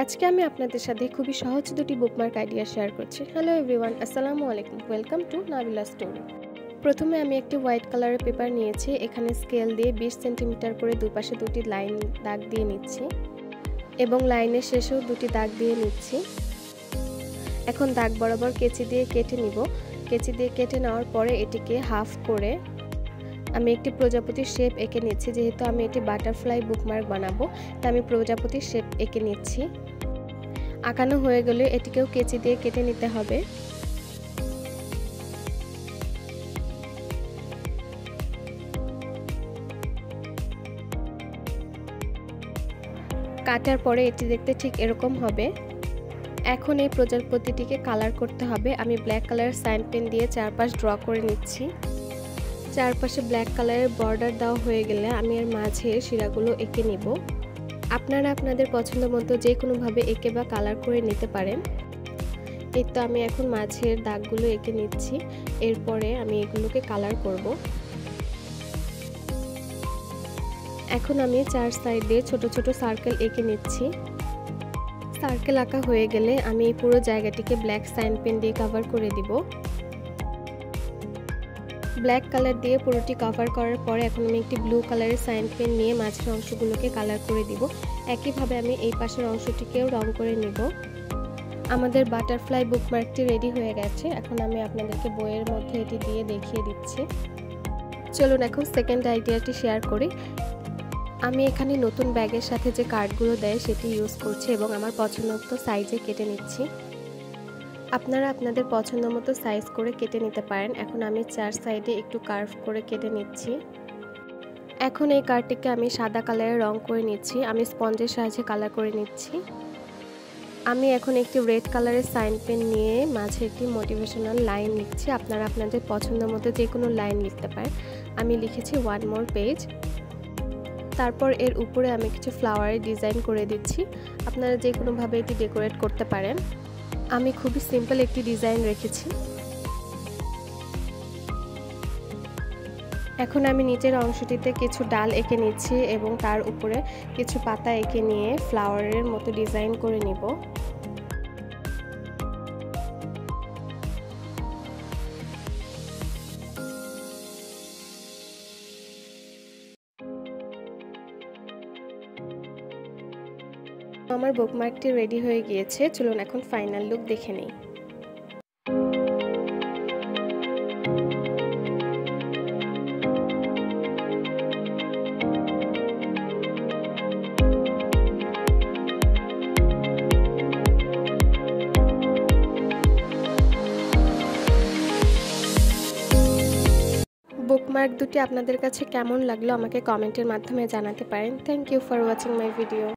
আজকে আমি আপনাদের সাথে খুবই সহজ দুটি বুকমার্ক আইডিয়া শেয়ার করছি। হ্যালো এভরিওয়ান, আসসালামু আলাইকুম, ওয়েলকাম টু নাবিলা স্টোরি। প্রথমে আমি একটি হোয়াইট কালারের পেপার নিয়েছি। এখানে স্কেল দিয়ে 20 সেন্টিমিটার করে দুপাশে দুটি লাইন দাগ দিয়ে নিচ্ছি এবং লাইনের শেষেও দুটি দাগ দিয়ে নিচ্ছি। এখন দাগ বরাবর কেচি দিয়ে কেটে নিব। কেচি দিয়ে কেটে নেওয়ার পরে এটিকে হাফ করে আমি একটি প্রজাপতির শেপ এঁকে নিচ্ছি। যেহেতু আমি এটি বাটারফ্লাই বুকমার্ক বানাবো, তাই আমি প্রজাপতির শেপ এঁকে নিচ্ছি। আঁকানো হয়ে গেলে এটিকেও কেচি দিয়ে কেটে নিতে হবে। কাটার পরে এটি দেখতে ঠিক এরকম হবে। এখন এই প্রজাপতিটিকে কালার করতে হবে। আমি ব্ল্যাক কালারের সাইন পেন দিয়ে চারপাশ ড্র করে নিচ্ছি। চারপাশে ব্ল্যাক কালারের বর্ডার দেওয়া হয়ে গেলে আমি এর মাঝে শিরাগুলো এঁকে নিব। আপনারা আপনাদের পছন্দ মতো যে কোনোভাবে এঁকে বা কালার করে নিতে পারেন। এই তো আমি এখন মাঝের দাগগুলো এঁকে নিচ্ছি। এরপরে আমি এগুলোকে কালার করব। এখন আমি চার সাইডে ছোট ছোট সার্কেল এঁকে নিচ্ছি। সার্কেল আঁকা হয়ে গেলে আমি এই পুরো জায়গাটিকে ব্ল্যাক সাইন পেন দিয়ে কভার করে দিব। ব্ল্যাক কালার দিয়ে পুরোটি কভার করার পরে এখন আমি একটি ব্লু কালারের সাইন পেন নিয়ে মাঝের অংশগুলোকে কালার করে দিব। একইভাবে আমি এই পাশের অংশটিকেও রং করে নিব। আমাদের বাটারফ্লাই বুকমার্কটি রেডি হয়ে গেছে। এখন আমি আপনাদেরকে বইয়ের মধ্যে এটি দিয়ে দেখিয়ে দিচ্ছি। চলুন এখন সেকেন্ড আইডিয়াটি শেয়ার করি। আমি এখানে নতুন ব্যাগের সাথে যে কার্ডগুলো দেয় সেটি ইউজ করছি এবং আমার পছন্দ মতো সাইজে কেটে নিচ্ছি। আপনারা আপনাদের পছন্দ মতো সাইজ করে কেটে নিতে পারেন। এখন আমি চার সাইডে একটু কার্ভ করে কেটে নিচ্ছি। এখন এই কার্ডটিকে আমি সাদা কালারের রং করে নিচ্ছি। আমি স্পঞ্জের সাহায্যে কালার করে নিচ্ছি। আমি এখন একটি রেড কালারের সাইন পেন নিয়ে মাঝে একটি মোটিভেশনাল লাইন লিখছি। আপনারা আপনাদের পছন্দ মতো যে কোনো লাইন লিখতে পারেন। আমি লিখেছি ওয়ান মোর পেজ। তারপর এর উপরে আমি কিছু ফ্লাওয়ারের ডিজাইন করে দিচ্ছি। আপনারা যে কোনোভাবে এটি ডেকোরেট করতে পারেন। আমি খুবই সিম্পল একটি ডিজাইন রেখেছি। এখন আমি নিচের অংশটিতে কিছু ডাল এঁকে নিচ্ছি এবং তার উপরে কিছু পাতা এঁকে নিয়ে ফ্লাওয়ারের মতো ডিজাইন করে নিব। আমার বুকমার্কটি রেডি হয়ে গিয়েছে। চলুন এখন ফাইনাল লুক দেখে নিই। বুকমার্ক দুটি আপনাদের কাছে কেমন লাগলো আমাকে কমেন্টের মাধ্যমে জানাতে পারেন। Thank you for watching my video.